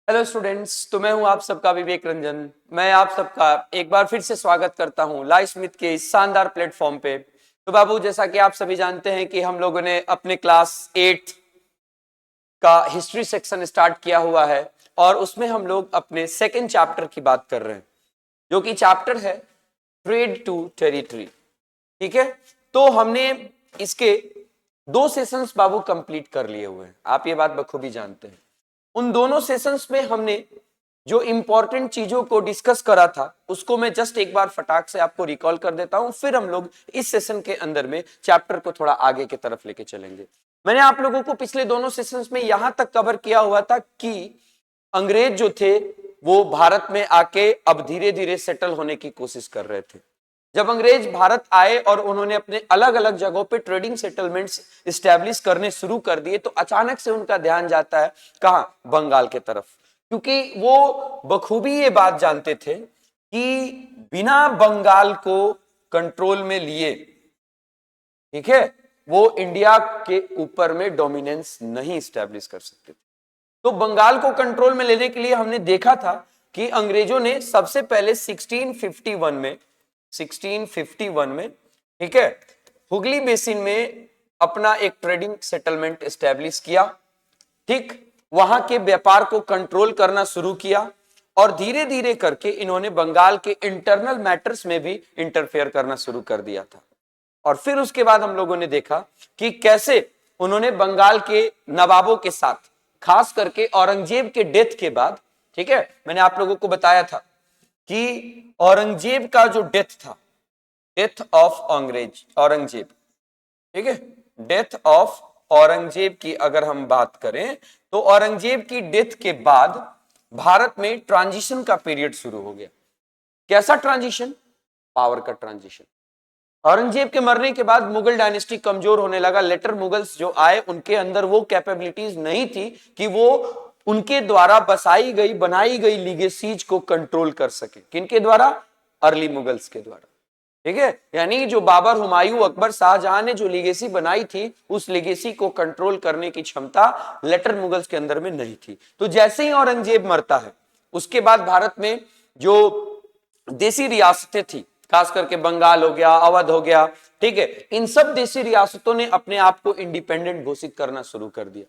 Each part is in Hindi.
हेलो स्टूडेंट्स, तो मैं हूं आप सबका विवेक रंजन। मैं आप सबका एक बार फिर से स्वागत करता हूं लाइव स्मिथ के इस शानदार प्लेटफॉर्म पे। तो बाबू, जैसा कि आप सभी जानते हैं कि हम लोगों ने अपने क्लास 8 का हिस्ट्री सेक्शन स्टार्ट किया हुआ है और उसमें हम लोग अपने सेकेंड चैप्टर की बात कर रहे हैं, जो कि चैप्टर है ट्रेड टू टेरिटरी। ठीक है, तो हमने इसके 2 सेशंस बाबू कंप्लीट कर लिए हुए हैं, आप ये बात बखूबी जानते हैं। उन दोनों सेशंस में हमने जो इंपॉर्टेंट चीजों को डिस्कस करा था उसको मैं जस्ट एक बार फटाक से आपको रिकॉल कर देता हूं, फिर हम लोग इस सेशन के अंदर में चैप्टर को थोड़ा आगे की तरफ लेके चलेंगे। मैंने आप लोगों को पिछले दोनों सेशंस में यहां तक कवर किया हुआ था कि अंग्रेज जो थे वो भारत में आके अब धीरे धीरे सेटल होने की कोशिश कर रहे थे। जब अंग्रेज भारत आए और उन्होंने अपने अलग अलग जगहों पे ट्रेडिंग सेटलमेंट्स इस्टेब्लिश करने शुरू कर दिए, तो अचानक से उनका ध्यान जाता है कहां? बंगाल के तरफ, क्योंकि वो बखूबी ये बात जानते थे कि बिना बंगाल को कंट्रोल में लिए, ठीक है, वो इंडिया के ऊपर में डोमिनेंस नहीं इस्टेब्लिश कर सकते थे। तो बंगाल को कंट्रोल में लेने के लिए हमने देखा था कि अंग्रेजों ने सबसे पहले 1651 में, ठीक है, हुगली बेसिन में अपना एक ट्रेडिंग सेटलमेंट एस्टेब्लिश किया। ठीक, वहां के व्यापार को कंट्रोल करना शुरू किया और धीरे धीरे करके इन्होंने बंगाल के इंटरनल मैटर्स में भी इंटरफेयर करना शुरू कर दिया था। और फिर उसके बाद हम लोगों ने देखा कि कैसे उन्होंने बंगाल के नवाबों के साथ, खास करके औरंगजेब के डेथ के बाद, ठीक है, मैंने आप लोगों को बताया था कि औरंगजेब का जो डेथ था, डेथ ऑफ औरंगजेब, ठीक है, डेथ ऑफ औरंगजेब की अगर हम बात करें तो औरंगजेब की डेथ के बाद भारत में ट्रांजिशन का पीरियड शुरू हो गया। कैसा ट्रांजिशन? पावर का ट्रांजिशन। औरंगजेब के मरने के बाद मुगल डायनेस्टी कमजोर होने लगा। लेटर मुगल्स जो आए उनके अंदर वो कैपेबिलिटीज नहीं थी कि वो उनके द्वारा बसाई गई बनाई गई लीगेसीज को कंट्रोल कर सके। किनके द्वारा? अर्ली मुगल्स के द्वारा। ठीक है, यानी जो बाबर, हुमायूं, अकबर, शाहजहां ने जो लीगेसी बनाई थी, उस लीगेसी को कंट्रोल करने की क्षमता लेटर मुगल्स के अंदर में नहीं थी। तो जैसे ही औरंगजेब मरता है, उसके बाद भारत में जो देसी रियासतें थी, खास करके बंगाल हो गया, अवध हो गया, ठीक है, इन सब देसी रियासतों ने अपने आप को इंडिपेंडेंट घोषित करना शुरू कर दिया।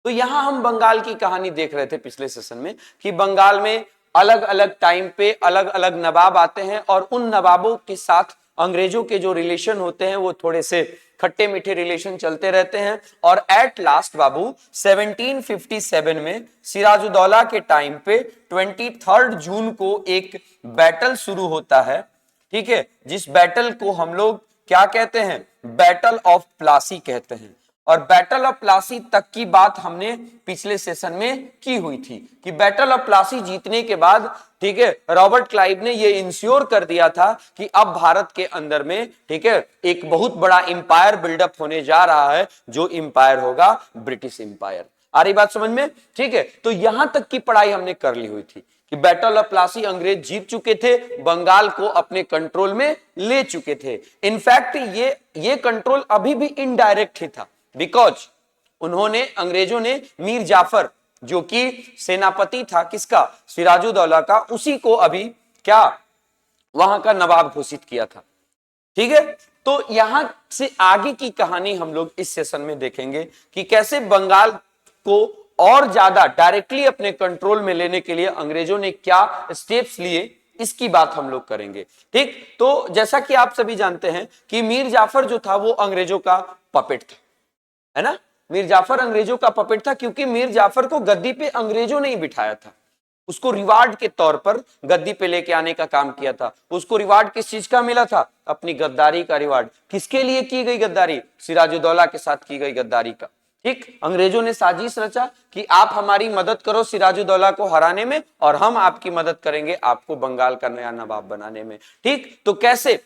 तो यहां हम बंगाल की कहानी देख रहे थे पिछले सेशन में कि बंगाल में अलग अलग टाइम पे अलग अलग नवाब आते हैं और उन नवाबों के साथ अंग्रेजों के जो रिलेशन होते हैं वो थोड़े से खट्टे मीठे रिलेशन चलते रहते हैं। और एट लास्ट बाबू 1757 में सिराजुद्दौला के टाइम पे 23 जून को एक बैटल शुरू होता है, ठीक है, जिस बैटल को हम लोग क्या कहते हैं? बैटल ऑफ प्लासी कहते हैं। और बैटल ऑफ प्लासी तक की बात हमने पिछले सेशन में की हुई थी कि बैटल ऑफ प्लासी जीतने के बाद, ठीक है, रॉबर्ट क्लाइव ने यह इंश्योर कर दिया था कि अब भारत के अंदर में, ठीक है, एक बहुत बड़ा इंपायर बिल्डअप होने जा रहा है, जो इंपायर होगा ब्रिटिश इंपायर। आ रही बात समझ में? ठीक है, तो यहां तक की पढ़ाई हमने कर ली हुई थी कि बैटल ऑफ प्लासी अंग्रेज जीत चुके थे, बंगाल को अपने कंट्रोल में ले चुके थे। इनफैक्ट ये कंट्रोल अभी भी इनडायरेक्ट ही था, बिकॉज उन्होंने, अंग्रेजों ने मीर जाफर, जो कि सेनापति था किसका? सिराजुद्दौला का, उसी को अभी क्या वहां का नवाब घोषित किया था। ठीक है, तो यहां से आगे की कहानी हम लोग इस सेशन में देखेंगे कि कैसे बंगाल को और ज्यादा डायरेक्टली अपने कंट्रोल में लेने के लिए अंग्रेजों ने क्या स्टेप्स लिए, इसकी बात हम लोग करेंगे। ठीक, तो जैसा कि आप सभी जानते हैं कि मीर जाफर जो था वो अंग्रेजों का पपेट था, है ना? मीर जाफर अंग्रेजों का पपेट था क्योंकि मीर जाफर को गद्दी पे अंग्रेजों ने ही बिठाया था। उसको रिवार्ड के तौर पर गद्दी पे लेके आने का काम किया था। उसको रिवार्ड किस चीज का मिला था? अपनी गद्दारी का रिवार्ड। किसके लिए की गई गद्दारी? सिराजुद्दौला के साथ की गई गद्दारी का। ठीक, अंग्रेजों ने साजिश रचा कि आप हमारी मदद करो सिराजुद्दौला को हराने में और हम आपकी मदद करेंगे आपको बंगाल का नया नवाब बनाने में। ठीक, तो कैसे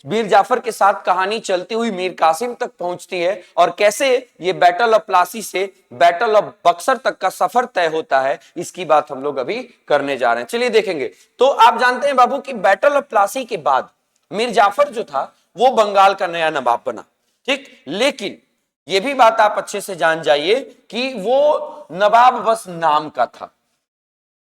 मीर जाफर के साथ कहानी चलती हुई मीर कासिम तक पहुंचती है और कैसे ये बैटल ऑफ प्लासी से बैटल ऑफ बक्सर तक का सफर तय होता है, इसकी बात हम लोग अभी करने जा रहे हैं। चलिए देखेंगे। तो आप जानते हैं बाबू कि बैटल ऑफ प्लासी के बाद मीर जाफर जो था वो बंगाल का नया नवाब बना। ठीक, लेकिन यह भी बात आप अच्छे से जान जाइए कि वो नवाब बस नाम का था।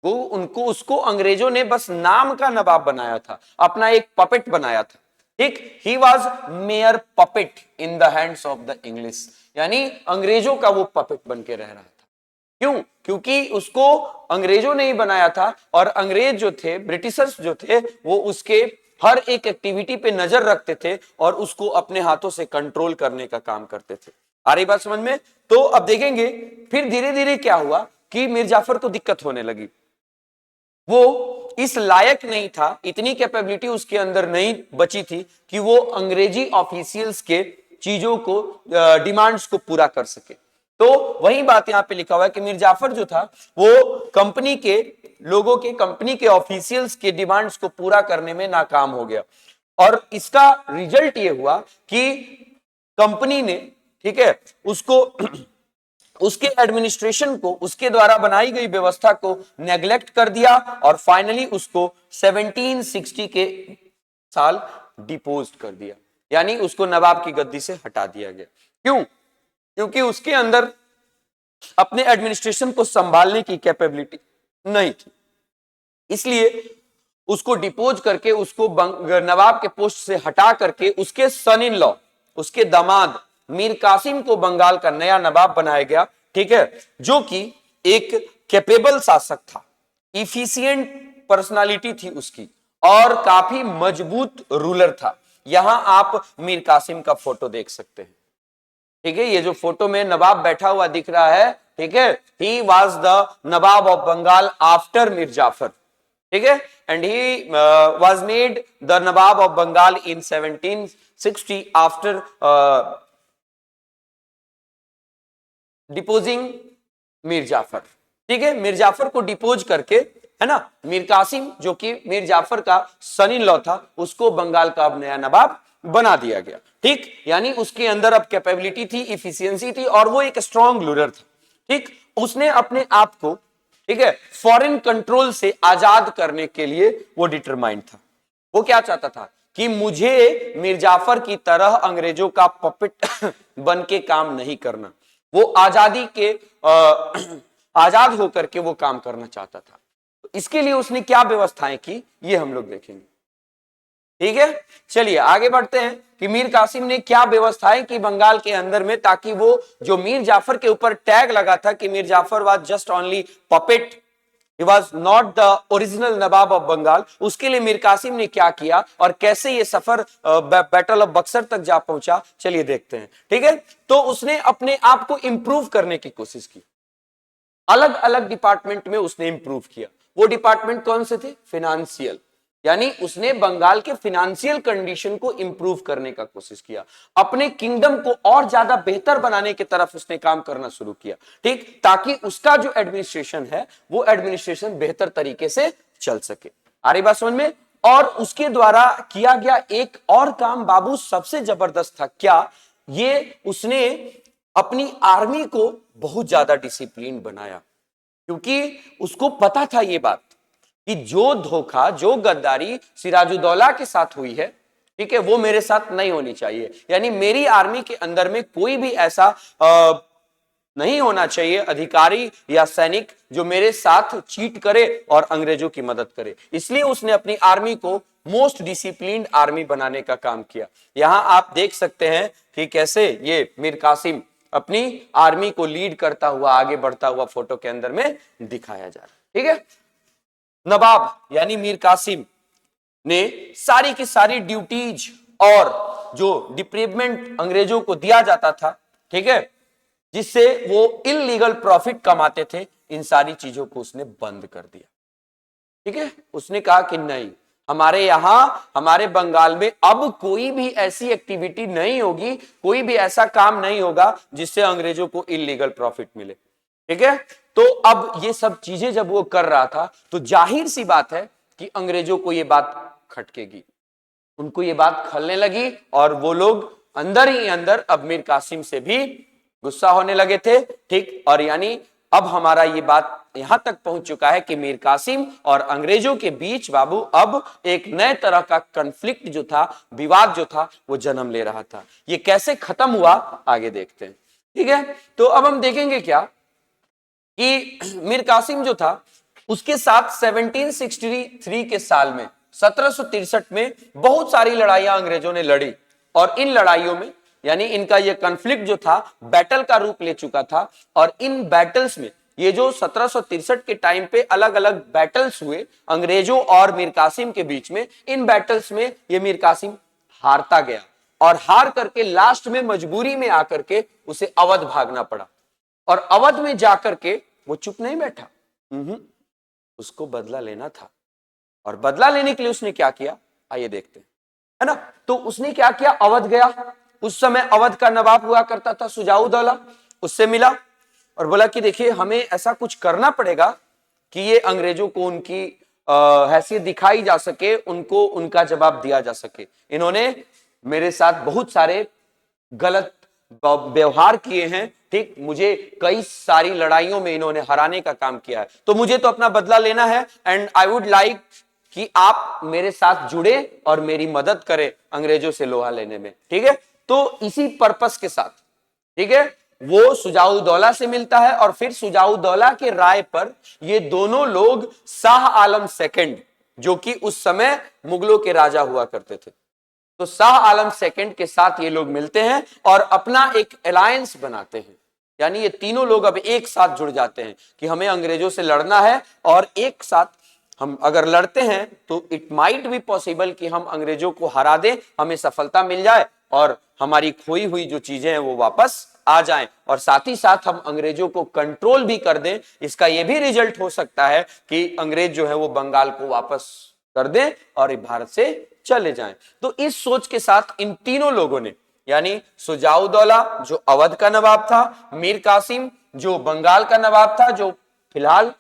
वो उनको उसको अंग्रेजों ने बस नाम का नवाब बनाया था, अपना एक पपेट बनाया था। ठीक, he was mayor puppet in the hands of the English, यानी अंग्रेजों का वो पपेट बन के रह रहा था। क्यों? क्योंकि उसको अंग्रेजों ने ही बनाया था और अंग्रेज जो थे, ब्रिटिशर्स जो थे, वो उसके हर एक एक्टिविटी पे नजर रखते थे और उसको अपने हाथों से कंट्रोल करने का काम करते थे। आ रही बात समझ में? तो अब देखेंगे फिर धीरे धीरे क्या हुआ कि मीर जाफर को दिक्कत होने लगी। वो इस लायक नहीं था, इतनी कैपेबिलिटी उसके अंदर नहीं बची थी कि वो अंग्रेजी ऑफिशियल्स के चीजों को, डिमांड्स को पूरा कर सके। तो वही बात यहां पे लिखा हुआ है कि मीर जाफर जो था वो कंपनी के लोगों के, कंपनी के ऑफिशियल्स के डिमांड्स को पूरा करने में नाकाम हो गया और इसका रिजल्ट ये हुआ कि कंपनी ने, ठीक है, उसको उसके एडमिनिस्ट्रेशन को, उसके द्वारा बनाई गई व्यवस्था को नेग्लेक्ट कर दिया और फाइनली उसको 1760 के साल डिपोज कर दिया, यानी उसको नवाब की गद्दी से हटा दिया गया। क्यों? क्योंकि उसके अंदर अपने एडमिनिस्ट्रेशन को संभालने की कैपेबिलिटी नहीं थी, इसलिए उसको डिपोज करके उसको नवाब के पोस्ट से हटा करके उसके सन इन लॉ, उसके दामाद मीर कासिम को बंगाल का नया नवाब बनाया गया। ठीक है, जो कि एक कैपेबल शासक था, इफिशिएंट पर्सनालिटी थी उसकी और काफी मजबूत रूलर था। यहां आप मीर कासिम का फोटो देख सकते हैं। ठीक है, ये जो फोटो में नवाब बैठा हुआ दिख रहा है, ठीक है, he was the Nawab of Bengal after Mir Jafar. ठीक है, and he was made the Nawab of Bengal in 1760 after deposing Mir Jafar. ठीक है, मीर जाफर को डिपोज करके, है ना, मीर कासिम जो कि मीर जाफर का सन इन लॉ था, उसको बंगाल का अब नया नवाब बना दिया गया। ठीक, यानी उसके अंदर अब कैपेबिलिटी थी, इफिशियंसी थी और वो एक स्ट्रॉन्ग रूलर था। ठीक, उसने अपने आप को, ठीक है, फॉरेन कंट्रोल से आजाद करने के लिए वो डिटरमाइंड था। वो क्या चाहता था कि मुझे मीर जाफर की तरह अंग्रेजों का पपेट बन के काम नहीं करना, वो आजादी के आजाद होकर के वो काम करना चाहता था। तो इसके लिए उसने क्या व्यवस्थाएं की, ये हम लोग देखेंगे। ठीक है, चलिए आगे बढ़ते हैं कि मीर कासिम ने क्या व्यवस्थाएं की बंगाल के अंदर में, ताकि वो जो मीर जाफर के ऊपर टैग लगा था कि Mir Jafar was just only puppet, he was not the original Nawab of Bengal, उसके लिए मीर कासिम ने क्या किया और कैसे ये सफर बैटल ऑफ बक्सर तक जा पहुंचा, चलिए देखते हैं। ठीक है, तो उसने अपने आप को इंप्रूव करने की कोशिश की, अलग अलग डिपार्टमेंट में उसने इंप्रूव किया। वो डिपार्टमेंट कौन से थे? फिनेंशियल, यानी उसने बंगाल के फिनेंशियल कंडीशन को इंप्रूव करने का कोशिश किया, अपने किंगडम को और ज्यादा बेहतर बनाने की तरफ उसने काम करना शुरू किया। ठीक, ताकि उसका जो एडमिनिस्ट्रेशन है वो एडमिनिस्ट्रेशन बेहतर तरीके से चल सके। आ रही बात समझ में? और उसके द्वारा किया गया एक और काम बाबू सबसे जबरदस्त था। क्या? ये उसने अपनी आर्मी को बहुत ज्यादा डिसिप्लिन बनाया, क्योंकि उसको पता था ये बात कि जो धोखा, जो गद्दारी सिराजुद्दौला के साथ हुई है, ठीक है, वो मेरे साथ नहीं होनी चाहिए। यानी मेरी आर्मी के अंदर में कोई भी ऐसा नहीं होना चाहिए अधिकारी या सैनिक जो मेरे साथ चीट करे और अंग्रेजों की मदद करे। इसलिए उसने अपनी आर्मी को मोस्ट डिसिप्लिन्ड आर्मी बनाने का काम किया। यहां आप देख सकते हैं कि कैसे ये मीर कासिम अपनी आर्मी को लीड करता हुआ आगे बढ़ता हुआ फोटो के अंदर में दिखाया जा रहा है। ठीक है, नवाब यानी मीर कासिम ने सारी की सारी ड्यूटीज और जो डिप्रीवमेंट अंग्रेजों को दिया जाता था, ठीक है, जिससे वो इलीगल प्रॉफिट कमाते थे, इन सारी चीजों को उसने बंद कर दिया। ठीक है, उसने कहा कि नहीं, हमारे यहां, हमारे बंगाल में अब कोई भी ऐसी एक्टिविटी नहीं होगी, कोई भी ऐसा काम नहीं होगा जिससे अंग्रेजों को इलीगल प्रॉफिट मिले। ठीक है, तो अब ये सब चीजें जब वो कर रहा था तो जाहिर सी बात है कि अंग्रेजों को ये बात खटकेगी, उनको ये बात खलने लगी और वो लोग अंदर ही अंदर अब मीर कासिम से भी गुस्सा होने लगे थे। ठीक, और यानी अब हमारा ये बात यहां तक पहुंच चुका है कि मीर कासिम और अंग्रेजों के बीच बाबू अब एक नए तरह का कॉन्फ्लिक्ट जो था, विवाद जो था, वो जन्म ले रहा था। ये कैसे खत्म हुआ आगे देखते हैं। ठीक है, तो अब हम देखेंगे क्या कि मीर कासिम जो था उसके साथ 1763 के साल में 1763 में बहुत सारी लड़ाइयां अंग्रेजों ने लड़ी और इन लड़ाइयों में यानी इनका यह कॉन्फ्लिक्ट जो था बैटल का रूप ले चुका था और इन बैटल्स में ये जो 1763 के टाइम पे अलग अलग बैटल्स हुए अंग्रेजों और मीर कासिम के बीच में, इन बैटल्स में ये मीर कासिम हारता गया और हार करके लास्ट में मजबूरी में आकर के उसे अवध भागना पड़ा और अवध में जाकर के वो चुप नहीं बैठा, उसको बदला लेना था और बदला लेने के लिए उसने क्या किया आइए देखते हैं, है ना। तो उसने क्या किया, अवध गया। उस समय अवध का नवाब हुआ करता था सुजाउद्दौला, उससे मिला और बोला कि देखिए हमें ऐसा कुछ करना पड़ेगा कि ये अंग्रेजों को उनकी हैसियत दिखाई जा सके, उनको उनका जवाब दिया जा सके। इन्होंने मेरे साथ बहुत सारे गलत व्यवहार किए हैं, ठीक, मुझे कई सारी लड़ाइयों में इन्होंने हराने का काम किया है, तो मुझे तो अपना बदला लेना है एंड आई वुड लाइक कि आप मेरे साथ जुड़े और मेरी मदद करें अंग्रेजों से लोहा लेने में, ठीक है। तो इसी पर्पस के साथ, ठीक है, वो सुजाउद्दौला से मिलता है और फिर सुजाउद्दौला के राय पर ये दोनों लोग शाह आलम सेकंड, जो कि उस समय मुगलों के राजा हुआ करते थे, तो शाह आलम सेकंड के साथ ये लोग मिलते हैं और अपना एक अलायंस बनाते हैं। यानी ये तीनों लोग अब एक साथ जुड़ जाते हैं कि हमें अंग्रेजों से लड़ना है और एक साथ हम अगर लड़ते हैं तो इट माइट बी पॉसिबल कि हम अंग्रेजों को हरा दें, हमें सफलता मिल जाए और हमारी खोई हुई जो चीजें हैं वो वापस आ जाएं और साथ ही साथ हम अंग्रेजों को कंट्रोल भी कर दें। इसका यह भी रिजल्ट हो सकता है कि अंग्रेज जो है वो बंगाल को वापस कर दें और भारत से चले जाएं। तो इस सोच के साथ इन तीनों लोगों ने, यानी सुजाउद्दौला जो अवध का नवाब था, मीर कासिम जो बंगाल का नवाब था जो फिलहाल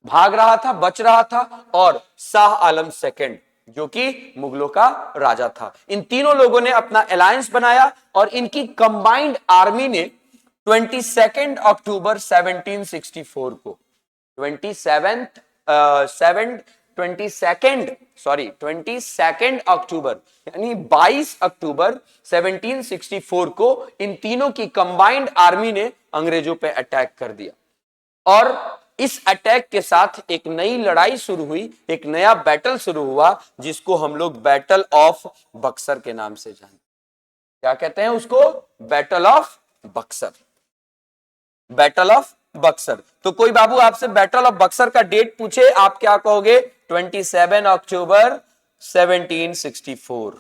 भाग रहा था, बच रहा था, और शाह आलम सेकंड जो कि मुगलों का राजा था, इन तीनों लोगों ने अपना अलायंस बनाया और इनकी कंबाइंड आर्मी ने 22 अक्टूबर 1764 को 22 अक्टूबर यानी 22 अक्टूबर 1764 को इन तीनों की कंबाइंड आर्मी ने अंग्रेजों पे अटैक कर दिया और इस अटैक के साथ एक नई लड़ाई शुरू हुई, एक नया बैटल शुरू हुआ जिसको हम लोग बैटल ऑफ बक्सर के नाम से जानते हैं। क्या कहते हैं उसको? Battle of Buxar. Battle of Buxar. तो कोई बाबू आपसे बैटल ऑफ बक्सर का डेट पूछे, आप क्या कहोगे? 27 अक्टूबर 1764।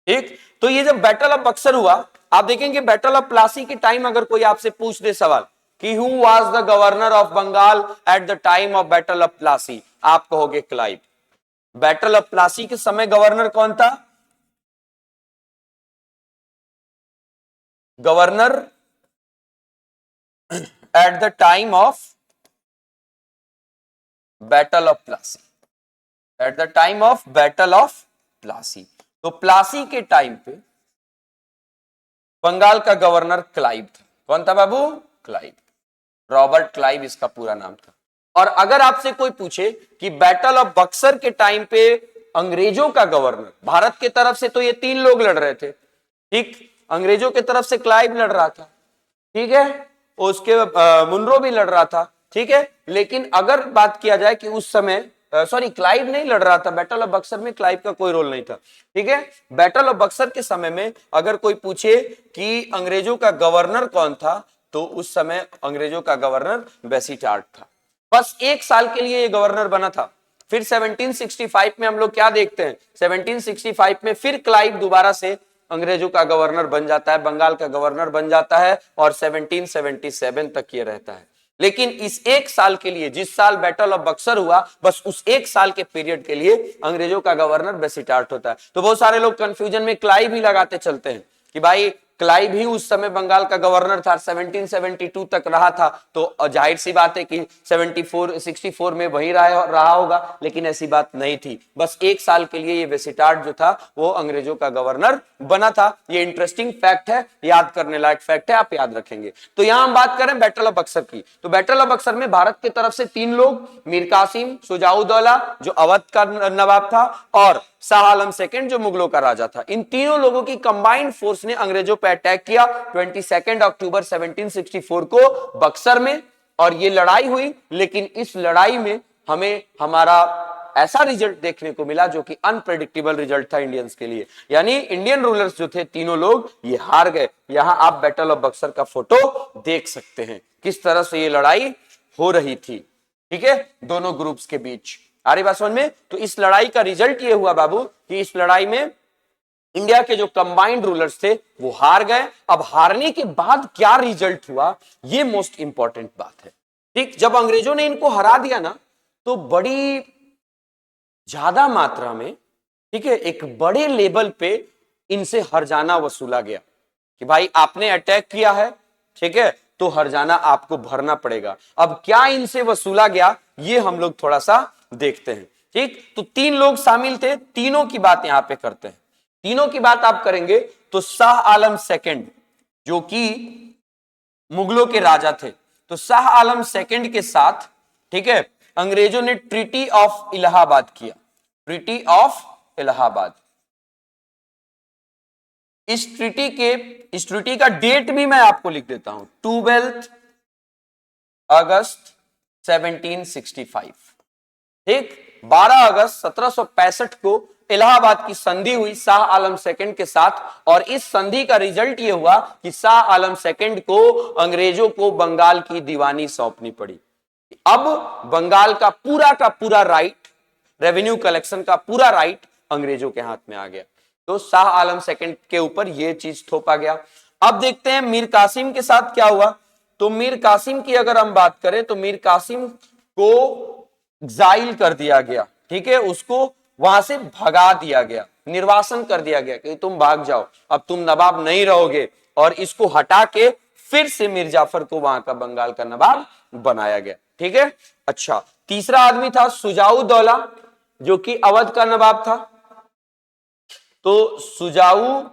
ठीक, तो ये जब बैटल ऑफ बक्सर हुआ, आप देखेंगे बैटल ऑफ प्लासी के टाइम अगर कोई आपसे पूछ दे सवाल कि who was the governor of Bengal at the time of battle of Plassey, आप कहोगे क्लाइव। बैटल ऑफ प्लासी के समय गवर्नर कौन था? Governor eight the time of battle of Plassey, eight the time of battle of Plassey. तो प्लासी के टाइम पे बंगाल का गवर्नर क्लाइव था। कौन था बाबू? क्लाइव, रॉबर्ट क्लाइव इसका पूरा नाम था। और अगर आपसे कोई पूछे कि बैटल ऑफ बक्सर के टाइम पे अंग्रेजों का गवर्नर, भारत के तरफ से तो ये तीन लोग लड़ रहे थे, ठीक, अंग्रेजों की तरफ से क्लाइव लड़ रहा था, ठीक है, उसके मुनरो भी लड़ रहा था, ठीक है, लेकिन अगर बात किया जाए कि उस समय सॉरी क्लाइव नहीं लड़ रहा था, बैटल ऑफ बक्सर में क्लाइव का कोई रोल नहीं था, ठीक है। बैटल ऑफ बक्सर के समय में अगर कोई पूछे कि अंग्रेजों का गवर्नर कौन था, तो उस समय अंग्रेजों का गवर्नर बेसीटार्ड था। बस एक साल के लिए ये गवर्नर बना था। फिर 1765 में हम लोग क्या देखते हैं? 1765 में फिर क्लाइव दोबारा से अंग्रेजों का गवर्नर बन जाता है, बंगाल का गवर्नर बन जाता है और 1777 तक ये रहता है। लेकिन इस एक साल के लिए, जिस साल बैटल ऑफ बक्सर हुआ, बस उस एक साल के पीरियड के लिए अंग्रेजों का गवर्नर बेसीटार्ड होता है। तो बहुत सारे लोग कंफ्यूजन में क्लाइव ही लगाते चलते हैं कि भाई क्लाइव ही उस समय बंगाल का गवर्नर था, 1772 तक रहा था, तो जाहिर सी बात है कि 64 में वही रहा होगा, लेकिन ऐसी बात नहीं थी। बस एक साल के लिए ये बेसीटार्ड जो था वो अंग्रेजों का गवर्नर बना था। ये इंटरेस्टिंग फैक्ट है, याद करने लायक फैक्ट है, आप याद रखेंगे। तो यहां हम बात करें बैटल ऑफ बक्सर की, तो बैटल ऑफ बक्सर में भारत की तरफ से तीन लोग, मीर कासिम, सुजाउद्दौला जो अवध का नवाब था और शाह आलम सेकंड जो मुगलों का राजा था, इन तीनों लोगों की कंबाइंड फोर्स ने अंग्रेजों पर अटैक किया 22 अक्टूबर 1764 को बक्सर में, और ये लड़ाई हुई। लेकिन इस लड़ाई में हमें हमारा ऐसा रिजल्ट देखने को मिला जो कि अनप्रेडिक्टेबल रिजल्ट था इंडियंस के लिए, यानी इंडियन रूलर्स जो थे तीनों लोग ये हार गए। यहां आप बैटल ऑफ बक्सर का फोटो देख सकते हैं किस तरह से ये लड़ाई हो रही थी, ठीक है, दोनों ग्रुप्स के बीच। आ रही बात समझ में? तो इस लड़ाई का रिजल्ट ये हुआ बाबू कि इस लड़ाई में इंडिया के जो कंबाइंड रूलर्स थे वो हार गए। अब हारने के बाद क्या रिजल्ट हुआ, ये मोस्ट इंपॉर्टेंट बात है। ठीक, जब अंग्रेजों ने इनको हरा दिया ना तो बड़ी ज्यादा मात्रा में, ठीक है, एक बड़े लेवल पे इनसे हर्जाना वसूला गया कि भाई आपने अटैक किया है, ठीक है, तो हर्जाना आपको भरना पड़ेगा। अब क्या इनसे वसूला गया ये हम लोग थोड़ा सा देखते हैं। ठीक, तो 3 लोग शामिल थे, तीनों की बात यहां पे करते हैं। तीनों की बात आप करेंगे तो शाह आलम सेकंड जो कि मुगलों के राजा थे, तो शाह आलम सेकंड के साथ, ठीक है, अंग्रेजों ने ट्रीटी ऑफ इलाहाबाद किया। ट्रीटी ऑफ इलाहाबाद, इस ट्रीटी का डेट भी मैं आपको लिख देता हूं, 12 अगस्त 1765। ठीक, 12 अगस्त 1765 को इलाहाबाद की संधि हुई शाह आलम सेकंड के साथ, और इस संधि का रिजल्ट यह हुआ कि शाह आलम सेकंड को अंग्रेजों को बंगाल की दीवानी सौंपनी पड़ी। अब बंगाल का पूरा राइट, रेवेन्यू कलेक्शन का पूरा राइट अंग्रेजों के हाथ में आ गया। तो शाह आलम सेकंड के ऊपर यह चीज थोपा गया। अब देखते हैं मीर कासिम के साथ क्या हुआ। तो मीर कासिम की अगर हम बात करें तो मीर कासिम को एग्जाइल कर दिया गया, ठीक है, उसको वहां से भगा दिया गया, निर्वासन कर दिया गया कि तुम भाग जाओ, अब तुम नवाब नहीं रहोगे, और इसको हटा के फिर से मीर जाफर को वहां का बंगाल का नवाब बनाया गया। ठीक है, अच्छा, तीसरा आदमी था सुजाऊ दौला जो कि अवध का नवाब था। तो सुजाऊ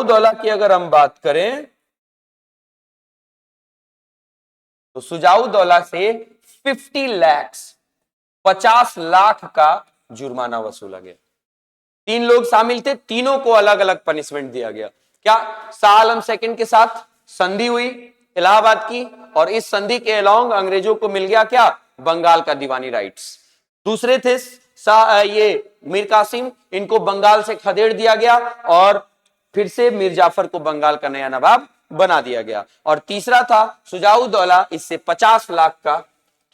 दौला की अगर हम बात करें तो सुजाऊ दौला से 50 लाख का जुर्माना वसूला गया। 3 लोग शामिल थे, तीनों को अलग अलग पनिशमेंट दिया गया। क्या? शाह आलम सेकंड के साथ संधि हुई इलाहाबाद की, और इस संधि के अलोंग अंग्रेजों को मिल गया क्या? बंगाल का दीवानी राइट्स। दूसरे थे ये मीर कासिम, इनको बंगाल से खदेड़ दिया गया और फिर से मीर जाफर को बंगाल का नया नवाब बना दिया गया। और तीसरा था सुजाऊ दौला, इससे 50 लाख का,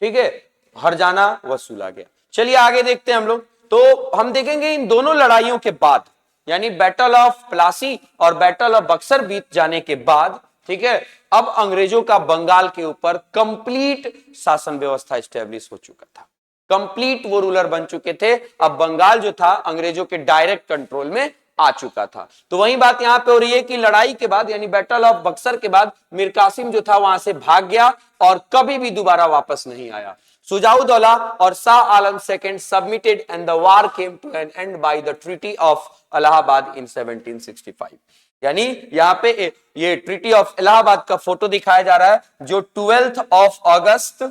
ठीक है, हर्जाना वसूला गया। चलिए आगे देखते हैं हम लोग। तो हम देखेंगे इन दोनों लड़ाइयों के बाद, यानी बैटल ऑफ प्लासी और बैटल ऑफ बक्सर बीत जाने के बाद, ठीक है, अब अंग्रेजों का बंगाल के ऊपर कंप्लीट शासन व्यवस्था स्टैब्लिश हो चुका था। कंप्लीट वो रूलर बन चुके थे। अब बंगाल जो था अंग्रेजों के डायरेक्ट कंट्रोल में आ चुका था। तो वही बात यहां पे हो रही है कि लड़ाई के बाद, यानी बैटल ऑफ बक्सर के बाद, मीर कासिम जो था वहां से भाग गया और कभी भी दोबारा वापस नहीं आया। सुजाऊ दौला और Shah Alam second submitted and the war came to an end by the treaty of Allahabad in 1765। यानी यहां पे ये ट्रीटी ऑफ इलाहाबाद का फोटो दिखाया जा रहा है जो 12 अगस्त,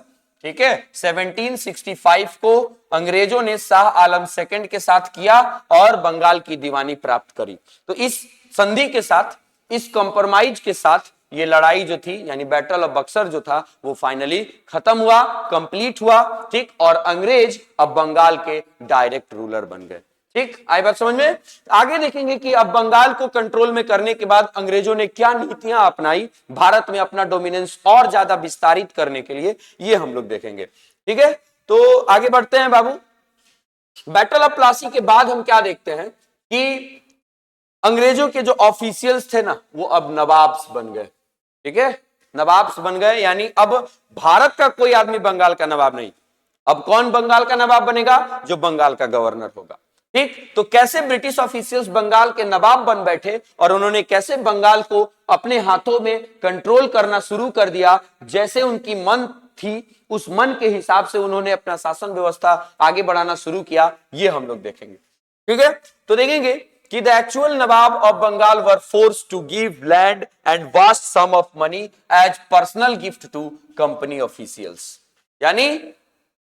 ठीक है, 1765 को अंग्रेजों ने शाह आलम सेकंड के साथ किया और बंगाल की दीवानी प्राप्त करी। तो इस संधि के साथ, इस कॉम्प्रोमाइज के साथ ये लड़ाई जो थी, यानी बैटल ऑफ बक्सर जो था, वो फाइनली खत्म हुआ, कंप्लीट हुआ, ठीक, और अंग्रेज अब बंगाल के डायरेक्ट रूलर बन गए। ठीक, आई बात समझ में? आगे देखेंगे कि अब बंगाल को कंट्रोल में करने के बाद अंग्रेजों ने क्या नीतियां अपनाई भारत में अपना डोमिनेंस और ज्यादा विस्तारित करने के लिए, ये हम लोग देखेंगे। ठीक है, तो आगे बढ़ते हैं बाबू। बैटल ऑफ प्लासी के बाद हम क्या देखते हैं कि अंग्रेजों के जो ऑफिशियल्स थे ना, वो अब नवाब्स बन गए। ठीक है, नवाब्स बन गए, यानी अब भारत का कोई आदमी बंगाल का नवाब नहीं। अब कौन बंगाल का नवाब बनेगा? जो बंगाल का गवर्नर होगा। ठीक, तो कैसे ब्रिटिश ऑफिशियल्स बंगाल के नवाब बन बैठे और उन्होंने कैसे बंगाल को अपने हाथों में कंट्रोल करना शुरू कर दिया, जैसे उनकी मन थी उस मन के हिसाब से उन्होंने अपना शासन व्यवस्था आगे बढ़ाना शुरू किया, ये हम लोग देखेंगे। ठीक है, तो देखेंगे कि the actual Nawab of Bengal were forced to give land and vast sum of money as personal gift to company officials. यानी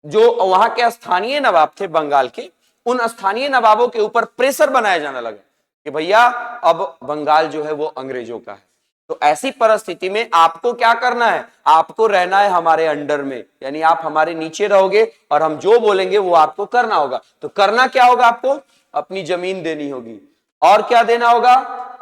जो वहां के स्थानीय नवाब थे बंगाल के, उन स्थानीय नवाबों के ऊपर प्रेशर बनाया जाने लगा कि भैया अब बंगाल जो है वो अंग्रेजों का है, तो ऐसी परिस्थिति में आपको क्या करना है, आपको रहना है हमारे अंडर में, यानी आप हमारे नीचे रहोगे और हम जो बोलेंगे वो आपको करना होगा। तो करना क्या होगा, आपको अपनी जमीन देनी होगी, और क्या देना होगा,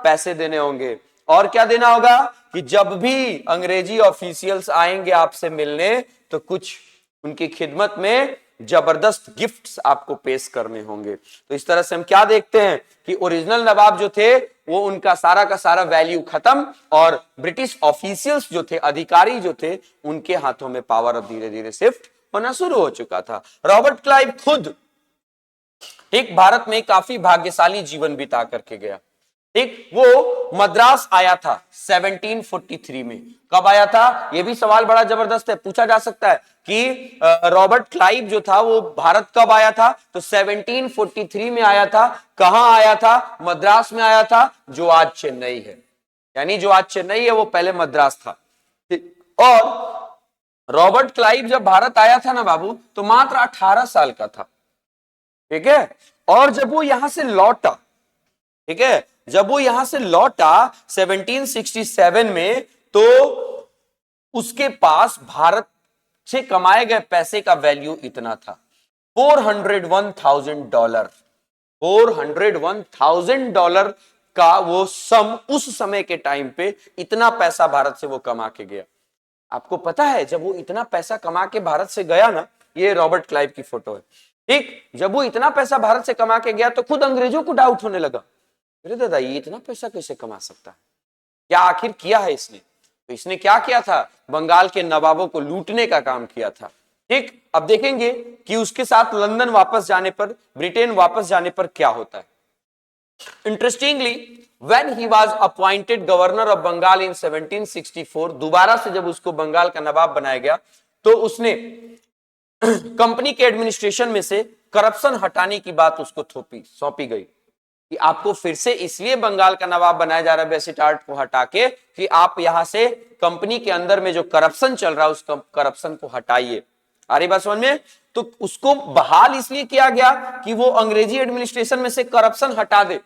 पैसे देने होंगे, और क्या देना होगा कि जब भी अंग्रेजी ऑफिशियल्स आएंगे आपसे मिलने तो कुछ उनकी खिदमत में जबरदस्त गिफ्ट्स आपको पेश करने होंगे। तो इस तरह से हम क्या देखते हैं कि ओरिजिनल नवाब जो थे वो उनका सारा का सारा वैल्यू खत्म, और ब्रिटिश ऑफिशियल्स जो थे, अधिकारी जो थे, उनके हाथों में पावर अब धीरे धीरे शिफ्ट होना शुरू हो चुका था। रॉबर्ट क्लाइव खुद ठीक भारत में काफी भाग्यशाली जीवन बिता करके गया। ठीक, वो मद्रास आया था 1743 में। कब आया था, यह भी सवाल बड़ा जबरदस्त है, पूछा जा सकता है कि रॉबर्ट क्लाइव जो था वो भारत कब आया था, तो 1743 में आया था। कहां आया था, मद्रास में आया था, जो आज चेन्नई है। यानी जो आज चेन्नई है वो पहले मद्रास था। और रॉबर्ट क्लाइव जब भारत आया था ना बाबू, तो मात्र 18 साल का था। ठीक है, और जब वो यहां से लौटा, ठीक है, जब वो यहां से लौटा 1767 में, तो उसके पास भारत से कमाए गए पैसे का वैल्यू इतना था, $401,000। $401,000 का वो सम उस समय के टाइम पे, इतना पैसा भारत से वो कमा के गया। आपको पता है जब वो इतना पैसा कमा के भारत से गया ना, ये रॉबर्ट क्लाइव की फोटो है। ठीक, जब वो इतना पैसा भारत से कमा के गया तो खुद अंग्रेजों को डाउट होने लगा, अरे दादा ये इतना पैसा कैसे कमा सकता है, क्या आखिर किया है इसने। तो इसने क्या किया था, बंगाल के नवाबों को लूटने का काम किया था। ठीक, अब देखेंगे कि उसके साथ लंदन वापस जाने पर, ब्रिटेन वापस जाने पर क्या होता है। Interestingly when he was appointed governor of Bengal in 1764, दोबारा से जब उसको बंगाल का नवाब बनाया गया, तो उसने कंपनी के एडमिनिस्ट्रेशन में से करप्शन हटाने की बात उसको सौंपी गई कि आपको फिर से इसलिए बंगाल का नवाब बनाया जा रहा है बेसिटार्ट को हटा के, कि आप यहां से कंपनी के अंदर में जो करप्शन चल रहा है उस करप्शन को हटाइए। आ रही बात समझ में। तो उसको बहाल इसलिए किया गया कि वो अंग्रेजी एडमिनिस्ट्रेशन में से करप्शन हटा दे।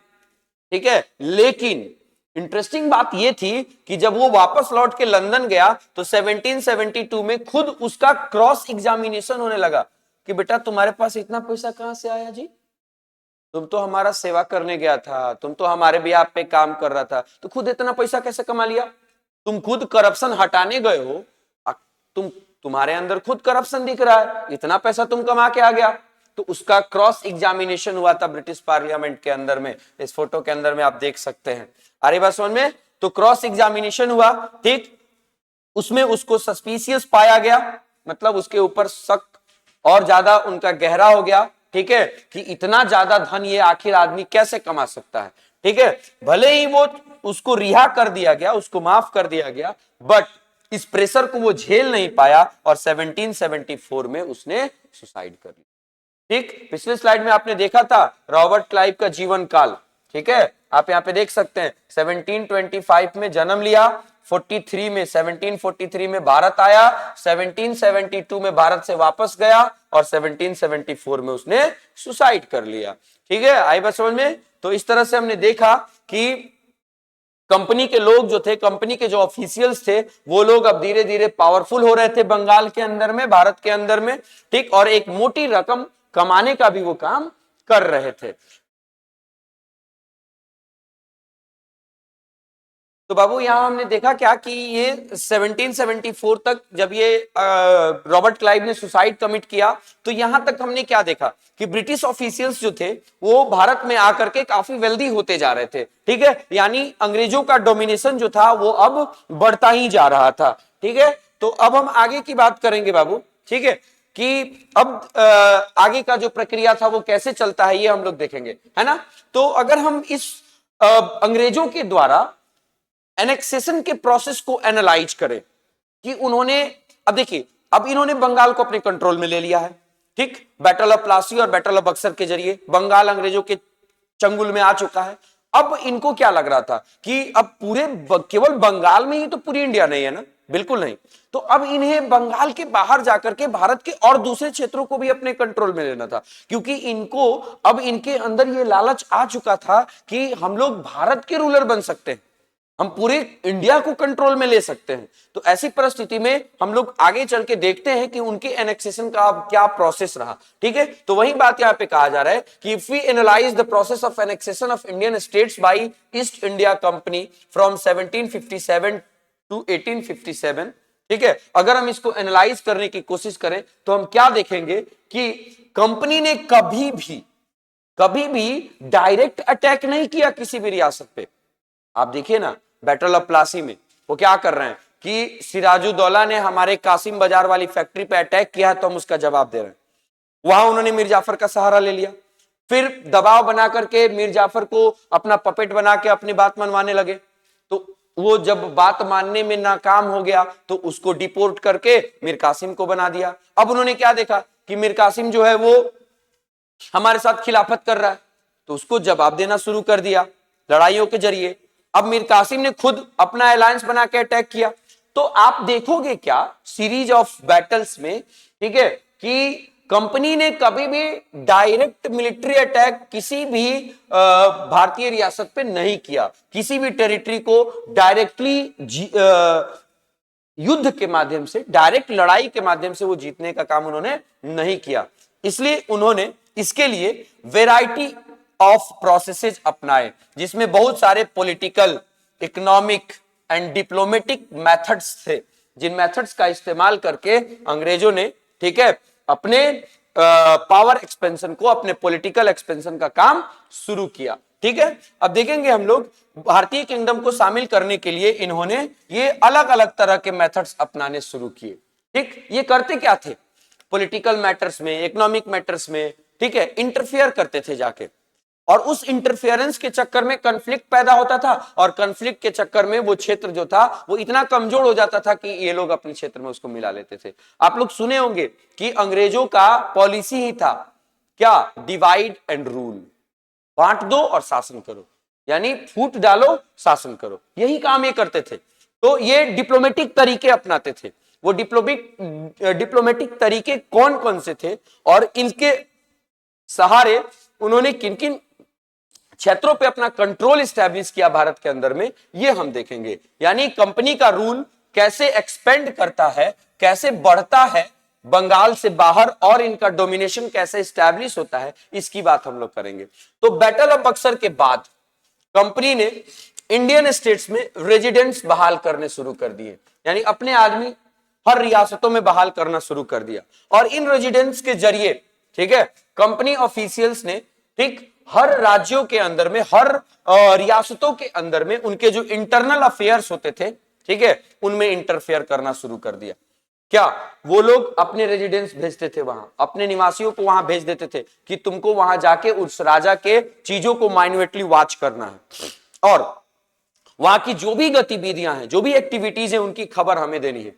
ठीक है, लेकिन इंटरेस्टिंग बात यह थी कि जब वो वापस लौट के लंदन गया तो 1772 में खुद उसका क्रॉस एग्जामिनेशन होने लगा कि बेटा तुम्हारे पास इतना पैसा कहां से आया जी, तुम तो हमारा सेवा करने गया था, तुम तो हमारे भी आप पे काम कर रहा था, तो खुद इतना पैसा कैसे कमा लिया, तुम खुद करप्शन हटाने गए हो, तुम्हारे अंदर खुद करप्शन दिख रहा है, इतना पैसा तुम कमा के आ गया। तो उसका क्रॉस एग्जामिनेशन हुआ था ब्रिटिश पार्लियामेंट के अंदर में, इस फोटो के अंदर में आप देख सकते हैं। अरे बात समझ में। तो क्रॉस एग्जामिनेशन हुआ, ठीक, उसमें उसको सस्पिशियस पाया गया, मतलब उसके ऊपर शक और ज्यादा उनका गहरा हो गया। ठीक है, कि इतना ज्यादा धन ये आखिर आदमी कैसे कमा सकता है। ठीक है, भले ही वो उसको रिहा कर दिया गया, उसको माफ कर दिया गया, बट इस प्रेशर को वो झेल नहीं पाया और 1774 में उसने सुसाइड कर लिया। ठीक, पिछले स्लाइड में आपने देखा था रॉबर्ट क्लाइव का जीवन काल। ठीक है, आप यहाँ पे देख सकते हैं 1725 में जन्म लिया, 1743 में भारत आया, 1772 में भारत से वापस गया और 1774 में उसने सुसाइड कर लिया। ठीक है, आई बात समझ में। तो इस तरह से हमने देखा कि कंपनी के लोग जो थे, कंपनी के जो ऑफिशियल्स थे, वो लोग अब धीरे धीरे पावरफुल हो रहे थे बंगाल के अंदर में, भारत के अंदर में। ठीक, और एक मोटी रकम कमाने का भी वो काम कर रहे थे। तो बाबू यहां हमने देखा क्या कि ये 1774 तक जब ये रॉबर्ट क्लाइव ने सुसाइड कमिट किया, तो यहां तक हमने क्या देखा कि ब्रिटिश ऑफिशियल्स जो थे वो भारत में आकर के काफी वेल्दी होते जा रहे थे। ठीक है, यानी अंग्रेजों का डोमिनेशन जो था वो अब बढ़ता ही जा रहा था। ठीक है, तो अब हम आगे की बात करेंगे बाबू। ठीक है, कि अब आगे का जो प्रक्रिया था वो कैसे चलता है ये हम लोग देखेंगे, है ना। तो अगर हम इस अंग्रेजों के द्वारा एनेक्सेशन के प्रोसेस को एनालाइज करें कि उन्होंने, अब देखिए, अब इन्होंने बंगाल को अपने कंट्रोल में ले लिया है। ठीक, बैटल ऑफ प्लासी और बैटल ऑफ बक्सर के जरिए बंगाल अंग्रेजों के चंगुल में आ चुका है। अब इनको क्या लग रहा था कि अब पूरे केवल बंगाल में ही तो पूरी इंडिया नहीं है ना, बिल्कुल नहीं। तो अब इन्हें बंगाल के बाहर जाकर के भारत के और दूसरे क्षेत्रों को भी अपने कंट्रोल में लेना था, क्योंकि इनको अब इनके अंदर ये लालच आ चुका था कि हम लोग भारत के रूलर बन सकते हैं, हम पूरे इंडिया को कंट्रोल में ले सकते हैं। तो ऐसी परिस्थिति में हम लोग आगे चल के देखते हैं कि उनके एनेक्सेशन का क्या प्रोसेस रहा। ठीक है, तो वही बात यहां पे कहा जा रहा है कि if we analyze the process of annexation of Indian states by East India Company from 1757 to 1857, ठीक है, अगर हम इसको एनालाइज करने की कोशिश करें तो हम क्या देखेंगे कि कंपनी ने कभी भी डायरेक्ट अटैक नहीं किया किसी भी रियासत पे। आप देखिए ना, बैटल ऑफ प्लासी में वो क्या कर रहे हैं कि सिराजुद्दौला ने हमारे कासिम बाजार वाली फैक्ट्री पे अटैक किया है तो हम उसका जवाब दे रहे हैं। वहां उन्होंने मीर जाफर का सहारा ले लिया, फिर दबाव बना करके मीर जाफर को अपना पपेट बना के अपनी बात मनवाने लगे। तो वो जब बात मानने में नाकाम हो गया तो उसको डिपोर्ट करके मीर कासिम को बना दिया। अब उन्होंने क्या देखा कि मीर कासिम जो है वो हमारे साथ खिलाफत कर रहा है, तो उसको जवाब देना शुरू कर दिया लड़ाइयों के जरिए। अब मीर कासिम ने खुद अपना अलायंस बना के अटैक किया। तो आप देखोगे क्या सीरीज ऑफ बैटल्स में, ठीक है, कि कंपनी ने कभी भी डायरेक्ट मिलिट्री अटैक किसी भी भारतीय रियासत पे नहीं किया। किसी भी टेरिटरी को डायरेक्टली युद्ध के माध्यम से, डायरेक्ट लड़ाई के माध्यम से वो जीतने का काम उन्होंने नहीं किया। इसलिए उन्होंने इसके लिए वेराइटी ऑफ प्रोसेसेस अपनाए, जिसमें बहुत सारे political, economic and diplomatic methods थे, जिन मेथड्स का इस्तेमाल करके अंग्रेजों ने, ठीक है, अपने पावर एक्सपेंशन को, अपने पॉलिटिकल एक्सपेंशन का काम शुरू किया। ठीक है, अब देखेंगे हम लोग भारतीय किंगडम को शामिल करने के लिए इन्होंने ये अलग अलग तरह के मेथड्स अपनाने शुरू किए। ठीक, ये करते क्या थे, पॉलिटिकल मैटर्स में, इकोनॉमिक मैटर्स में, ठीक है, इंटरफियर करते थे जाके, और उस इंटरफेरेंस के चक्कर में कॉन्फ्लिक्ट पैदा होता था, और कॉन्फ्लिक्ट के चक्कर में वो क्षेत्र जो था वो इतना कमजोर हो जाता था कि ये लोग अपने क्षेत्र में उसको मिला लेते थे। आप लोग सुने होंगे कि अंग्रेजों का पॉलिसी ही था क्या, डिवाइड एंड रूल, बांट दो और शासन करो, यानी फूट डालो शासन करो, यही काम ये करते थे। तो ये डिप्लोमेटिक तरीके अपनाते थे। वो डिप्लोमेटिक तरीके कौन कौन से थे और इनके सहारे उन्होंने किन किन क्षेत्रों पे अपना कंट्रोल स्टैब्लिश किया भारत के अंदर में, ये हम देखेंगे। यानी कंपनी का रूल कैसे एक्सपेंड करता है, कैसे बढ़ता है बंगाल से बाहर, और इनका डोमिनेशन कैसे स्टैब्लिश होता है, इसकी बात हम लोग करेंगे। तो बैटल ऑफ बक्सर के बाद कंपनी ने इंडियन स्टेट्स में रेजिडेंट्स बहाल करने शुरू कर दिए, यानी अपने आदमी हर रियासतों में बहाल करना शुरू कर दिया। और इन रेजिडेंट्स के जरिए, ठीक है, कंपनी ऑफिशियल्स ने, ठीक, हर राज्यों के अंदर में, हर रियासतों के अंदर में उनके जो इंटरनल अफेयर्स होते थे, ठीक है, उनमें इंटरफेयर करना शुरू कर दिया। क्या वो लोग अपने रेजिडेंट्स भेजते थे वहां, अपने निवासियों को वहां भेज देते थे कि तुमको वहां जाके उस राजा के चीजों को माइन्यूटली वॉच करना है, और वहां की जो भी गतिविधियां हैं, जो भी एक्टिविटीज हैं, उनकी खबर हमें देनी है।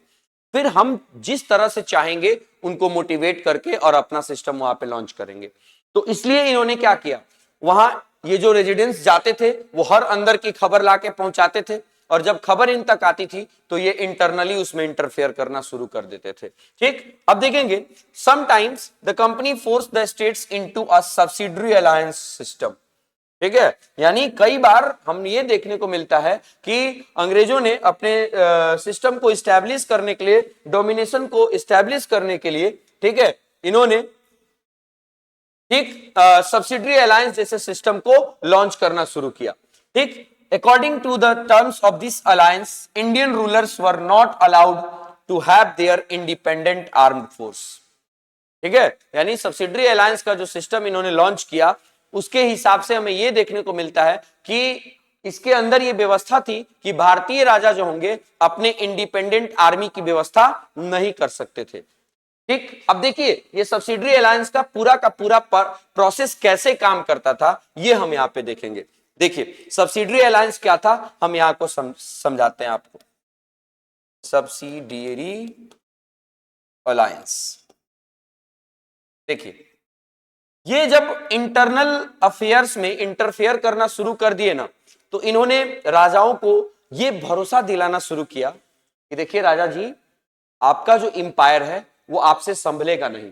फिर हम जिस तरह से चाहेंगे उनको मोटिवेट करके और अपना सिस्टम वहां पे लॉन्च करेंगे। तो इसलिए इन्होंने क्या किया, वहां ये जो रेजिडेंट्स जाते थे वो हर अंदर की खबर लाके पहुंचाते थे, और जब खबर इन तक आती थी तो ये इंटरनली उसमें इंटरफेयर करना शुरू कर देते थे। ठीक, अब देखेंगे sometimes the company force the states into a subsidiary alliance system. ठीक है, यानी कई बार हम ये देखने को मिलता है कि अंग्रेजों ने अपने सिस्टम को इस्टेब्लिश करने के लिए, डोमिनेशन को इस्टेब्लिश करने के लिए, ठीक है, इन्होंने, ठीक, सब्सिडरी अलायंस जैसे सिस्टम को लॉन्च करना शुरू किया। ठीक, according to the terms of this alliance Indian rulers were not allowed to have their independent armed force. ठीक है, यानी सब्सिडरी अलायंस का जो सिस्टम इन्होंने लॉन्च किया, उसके हिसाब से हमें यह देखने को मिलता है कि इसके अंदर यह व्यवस्था थी कि भारतीय राजा जो होंगे अपने इंडिपेंडेंट आर्मी की व्यवस्था नहीं कर सकते थे। ठीक, अब देखिए ये सब्सिडरी अलायंस का पूरा प्रोसेस कैसे काम करता था, ये हम यहां पे देखेंगे। देखिए सब्सिडरी अलायंस क्या था, हम यहां को समझाते हैं आपको। सब्सिडियरी अलायंस, देखिए ये जब इंटरनल अफेयर्स में इंटरफेयर करना शुरू कर दिए ना, तो इन्होंने राजाओं को यह भरोसा दिलाना शुरू किया कि देखिए राजा जी, आपका जो इंपायर है वो आपसे संभलेगा नहीं,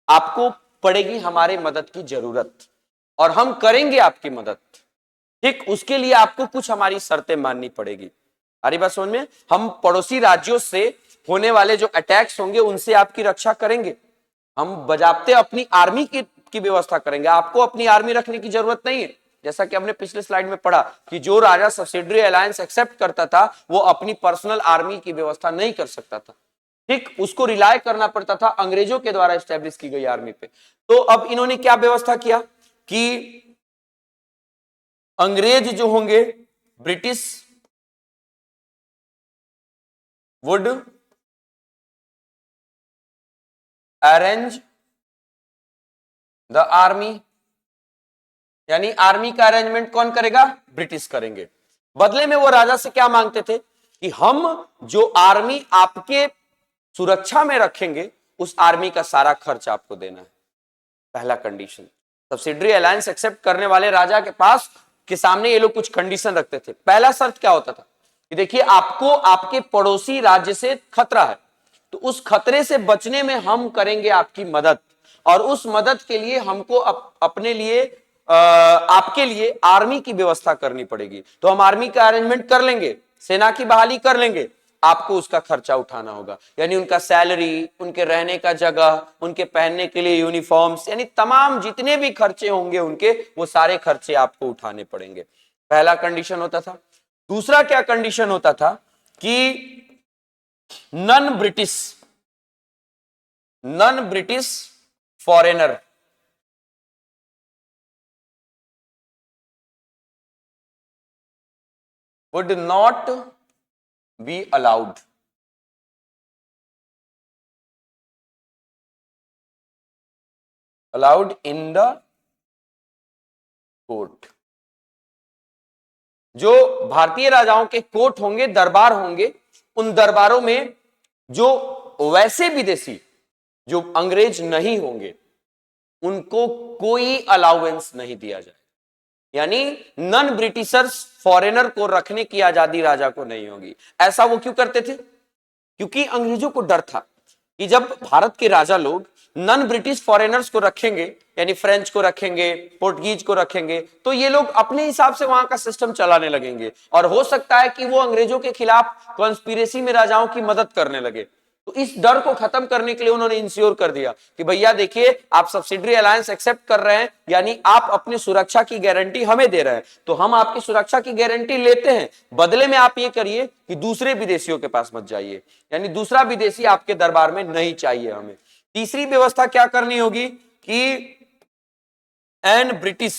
आपको पड़ेगी हमारे मदद की जरूरत, और हम करेंगे आपकी मदद। ठीक, उसके लिए आपको कुछ हमारी शर्तें माननी पड़ेगी। हमारी बात समझ में? हम पड़ोसी राज्यों से होने वाले जो अटैक्स होंगे उनसे आपकी रक्षा करेंगे, हम बजाबते अपनी आर्मी की व्यवस्था करेंगे, आपको अपनी आर्मी रखने की जरूरत नहीं है। जैसा कि हमने पिछले स्लाइड में पढ़ा कि जो राजा सब्सिडरी अलायंस एक्सेप्ट करता था वो अपनी पर्सनल आर्मी की व्यवस्था नहीं कर सकता था, ठीक, उसको रिलाय करना पड़ता था अंग्रेजों के द्वारा एस्टेब्लिश की गई आर्मी पे। तो अब इन्होंने क्या व्यवस्था किया कि अंग्रेज जो होंगे, British would arrange the army, यानी आर्मी का अरेंजमेंट कौन करेगा? ब्रिटिश करेंगे। बदले में वो राजा से क्या मांगते थे कि हम जो आर्मी आपके सुरक्षा में रखेंगे उस आर्मी का सारा खर्च आपको देना है। पहला कंडीशन। सब्सिडरी अलायंस एक्सेप्ट करने वाले राजा के पास के सामने ये लोग कुछ कंडीशन रखते थे। पहला शर्त क्या होता था कि देखिए आपको आपके पड़ोसी राज्य से खतरा है, तो उस खतरे से बचने में हम करेंगे आपकी मदद, और उस मदद के लिए हमको अपने लिए आपके लिए आर्मी की व्यवस्था करनी पड़ेगी। तो हम आर्मी का अरेंजमेंट कर लेंगे, सेना की बहाली कर लेंगे, आपको उसका खर्चा उठाना होगा, यानी उनका सैलरी, उनके रहने का जगह, उनके पहनने के लिए यूनिफॉर्म्स, यानी तमाम जितने भी खर्चे होंगे उनके, वो सारे खर्चे आपको उठाने पड़ेंगे। पहला कंडीशन होता था। दूसरा क्या कंडीशन होता था कि non British foreigner would not be allowed in the court. जो भारतीय राजाओं के कोर्ट होंगे, दरबार होंगे, उन दरबारों में जो वैसे विदेशी जो अंग्रेज नहीं होंगे उनको कोई अलाउंस नहीं दिया जाए, यानी नॉन ब्रिटिशर्स फॉरेनर को रखने की आजादी राजा को नहीं होगी। ऐसा वो क्यों करते थे? क्योंकि अंग्रेजों को डर था कि जब भारत के राजा लोग नॉन ब्रिटिश फॉरेनर्स को रखेंगे, यानी फ्रेंच को रखेंगे, पोर्टुगीज को रखेंगे, तो ये लोग अपने हिसाब से वहां का सिस्टम चलाने लगेंगे, और हो सकता है कि वो अंग्रेजों के खिलाफ कॉन्स्पिरेसी में राजाओं की मदद करने लगे। तो इस डर को खत्म करने के लिए उन्होंने इंश्योर कर दिया कि भैया देखिए आप सब्सिडरी अलायंस एक्सेप्ट कर रहे हैं, यानी आप अपनी सुरक्षा की गारंटी हमें दे रहे हैं, तो हम आपकी सुरक्षा की गारंटी लेते हैं, बदले में आप ये करिए कि दूसरे विदेशियों के पास मत जाइए, यानी दूसरा विदेशी आपके दरबार में नहीं चाहिए हमें। तीसरी व्यवस्था क्या करनी होगी कि एन ब्रिटिश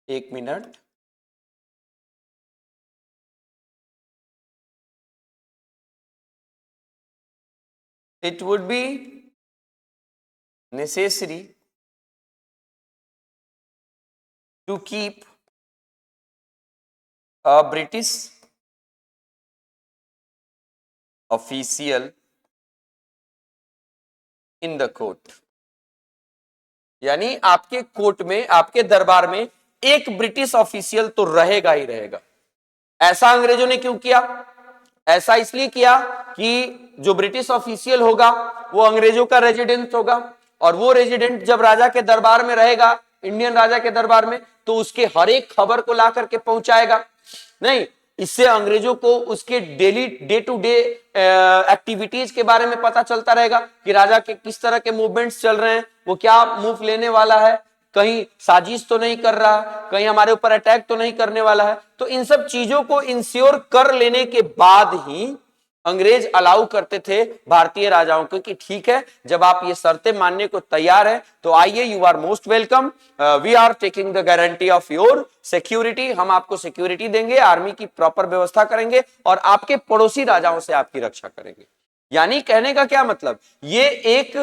एक minute, it would be necessary to keep a British official in the court, यानी आपके कोर्ट में, आपके दरबार में एक ब्रिटिश ऑफिशियल तो रहेगा ही रहेगा। ऐसा अंग्रेजों ने क्यों किया? ऐसा इसलिए किया कि जो ब्रिटिश ऑफिशियल होगा वो अंग्रेजों का रेजिडेंट होगा, और वो रेजिडेंट जब राजा के दरबार में रहेगा, इंडियन राजा के दरबार में, तो उसके हर एक खबर को ला करके पहुंचाएगा। नहीं, इससे अंग्रेजों को उसके daily day to day activities के बारे में पता चलता रहेगा कि राजा के किस तरह के मूवमेंट्स चल रहे हैं, वो क्या मूव लेने वाला है, कहीं साजिश तो नहीं कर रहा, कहीं हमारे ऊपर अटैक तो नहीं करने वाला है। तो इन सब चीजों को इंश्योर कर लेने के बाद ही अंग्रेज अलाउ करते थे भारतीय राजाओं को कि ठीक है, जब आप ये शर्तें मानने को तैयार हैं तो आइए, you are most welcome, we are taking the guarantee of your security, हम आपको सिक्योरिटी देंगे, आर्मी की प्रॉपर व्यवस्था करेंगे और आपके पड़ोसी राजाओं से आपकी रक्षा करेंगे। यानी कहने का क्या मतलब, ये एक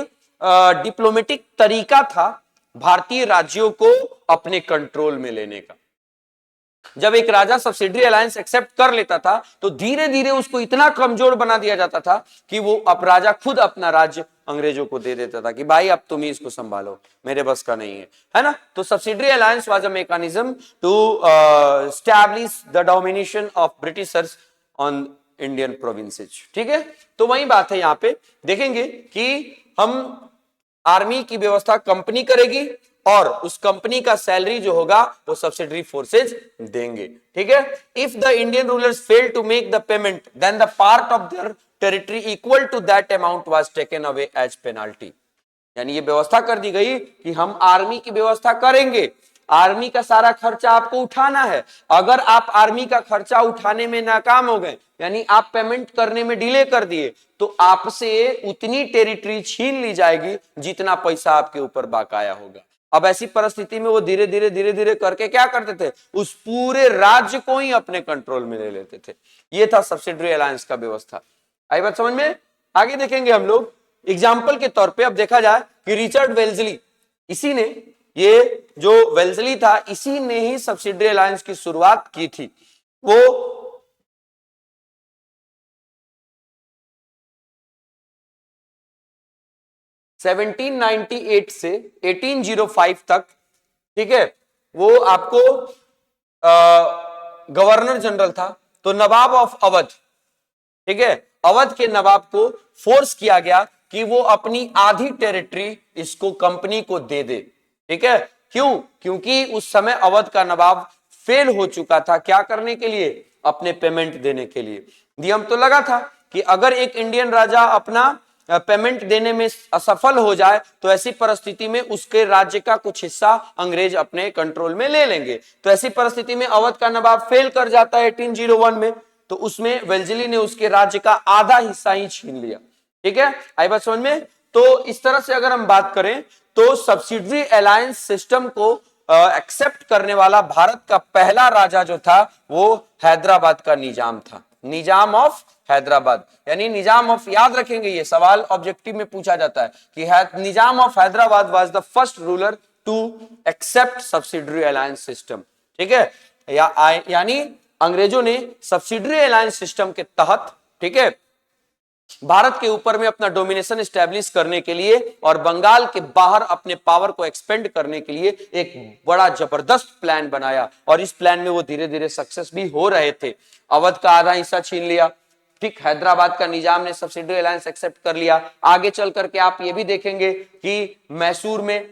डिप्लोमेटिक तरीका था भारतीय राज्यों को अपने कंट्रोल में लेने का। जब एक राजा सब्सिडरी अलायंस एक्सेप्ट कर लेता था तो धीरे धीरे उसको इतना कमजोर बना दिया जाता था कि वो अब राजा खुद अपना राज्य अंग्रेजों को दे देता था कि भाई अब तुम ही इसको संभालो, मेरे बस का नहीं है ना। तो subsidiary alliance was a mechanism to establish the domination of Britishers on Indian provinces. ठीक है, तो वही बात है, यहां पे देखेंगे कि हम आर्मी की व्यवस्था कंपनी करेगी और उस कंपनी का सैलरी जो होगा वो सब्सिडरी फोर्सेज देंगे। ठीक है, if the Indian rulers fail to make the payment then the part of their territory equal to that amount was taken away as penalty. यानी ये व्यवस्था कर दी गई कि हम आर्मी की व्यवस्था करेंगे, आर्मी का सारा खर्चा आपको उठाना है। अगर आप आर्मी का खर्चा उठाने में नाकाम हो गए, यानी आप पेमेंट करने में डिले कर दिए, तो आपसे उतनी टेरिटरी छीन ली जाएगी जितना पैसा आपके ऊपर बकाया होगा। अब ऐसी परिस्थिति में वो धीरे धीरे करके क्या करते थे, उस पूरे राज्य को ही अपने कंट्रोल में ले लेते थे। ये था सब्सिडरी अलायंस का व्यवस्था। आई बात समझ में? आगे देखेंगे हम लोग एग्जाम्पल के तौर पे। अब देखा जाए कि रिचर्ड वेल्जली, इसी ने, ये जो वेल्जली था, इसी ने ही सब्सिडरी अलायंस की शुरुआत की थी। वो 1798 से 1805 तक, ठीक है, वो आपको गवर्नर जनरल था। तो नवाब ऑफ अवध, ठीक है, अवध के नवाब को फोर्स किया गया कि वो अपनी आधी टेरिटरी इसको कंपनी को दे दे। ठीक है, क्यों? क्योंकि उस समय अवध का नवाब फेल हो चुका था, क्या करने के लिए? अपने पेमेंट देने के लिए। नियम तो लगा था कि अगर एक इंडियन राजा अपना पेमेंट देने में असफल हो जाए तो ऐसी परिस्थिति में उसके राज्य का कुछ हिस्सा अंग्रेज अपने कंट्रोल में ले लेंगे। तो ऐसी परिस्थिति में अवध का नवाब फेल कर जाता है 1801 में, तो उसमें वेल्जली ने उसके राज्य का आधा हिस्सा ही छीन लिया। ठीक है, आई बात समझ में? तो इस तरह से अगर हम बात करें तो सब्सिडरी अलायंस सिस्टम को एक्सेप्ट करने वाला भारत का पहला राजा जो था वो हैदराबाद का निजाम था, निजाम ऑफ हैदराबाद। यानी निजाम ऑफ, याद रखेंगे ये सवाल ऑब्जेक्टिव में पूछा जाता है कि Nizam of Hyderabad was the first ruler to accept subsidiary alliance system. ठीक है, यानी अंग्रेजों ने सब्सिडरी अलायंस सिस्टम के तहत, ठीक है, भारत के ऊपर में अपना डोमिनेशन स्टैब्लिश करने के लिए और बंगाल के बाहर अपने पावर को एक्सपेंड करने के लिए एक बड़ा जबरदस्त प्लान बनाया, और इस प्लान में वो धीरे धीरे सक्सेस भी हो रहे थे। अवध का आधा हिस्सा छीन लिया, ठीक, हैदराबाद का निजाम ने सब्सिडरी अलायंस एक्सेप्ट कर लिया। आगे चल करके आप ये भी देखेंगे कि मैसूर में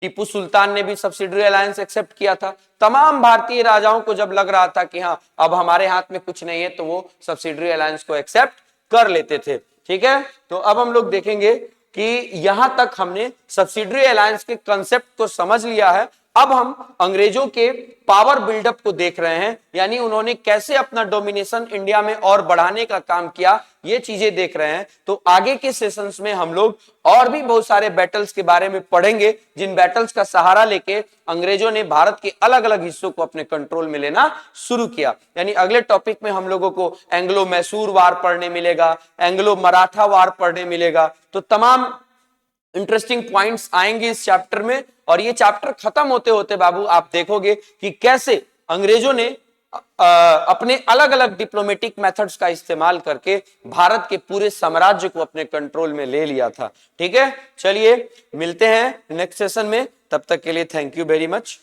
टीपू सुल्तान ने भी सब्सिडरी अलायंस एक्सेप्ट किया था। तमाम भारतीय राजाओं को जब लग रहा था कि हाँ अब हमारे हाथ में कुछ नहीं है, तो वो सब्सिडरी अलायंस को एक्सेप्ट कर लेते थे। ठीक है, तो अब हम लोग देखेंगे कि यहां तक हमने सब्सिडरी अलायंस के कंसेप्ट को समझ लिया है। अब हम अंग्रेजों के पावर बिल्डअप को देख रहे हैं, यानी उन्होंने कैसे अपना डोमिनेशन इंडिया में और बढ़ाने का काम किया, ये चीजें देख रहे हैं। तो आगे के सेशंस में हम लोग और भी बहुत सारे बैटल्स के बारे में पढ़ेंगे, जिन बैटल्स का सहारा लेके अंग्रेजों ने भारत के अलग अलग हिस्सों को अपने कंट्रोल में लेना शुरू किया। यानी अगले टॉपिक में हम लोगों को एंग्लो मैसूर वार पढ़ने मिलेगा, एंग्लो मराठा वार पढ़ने मिलेगा। तो तमाम इंटरेस्टिंग पॉइंट्स आएंगे इस चैप्टर में, और ये चैप्टर खत्म होते होते बाबू आप देखोगे कि कैसे अंग्रेजों ने अपने अलग अलग डिप्लोमेटिक मेथड्स का इस्तेमाल करके भारत के पूरे साम्राज्य को अपने कंट्रोल में ले लिया था। ठीक है, चलिए मिलते हैं नेक्स्ट सेशन में, तब तक के लिए थैंक यू वेरी मच।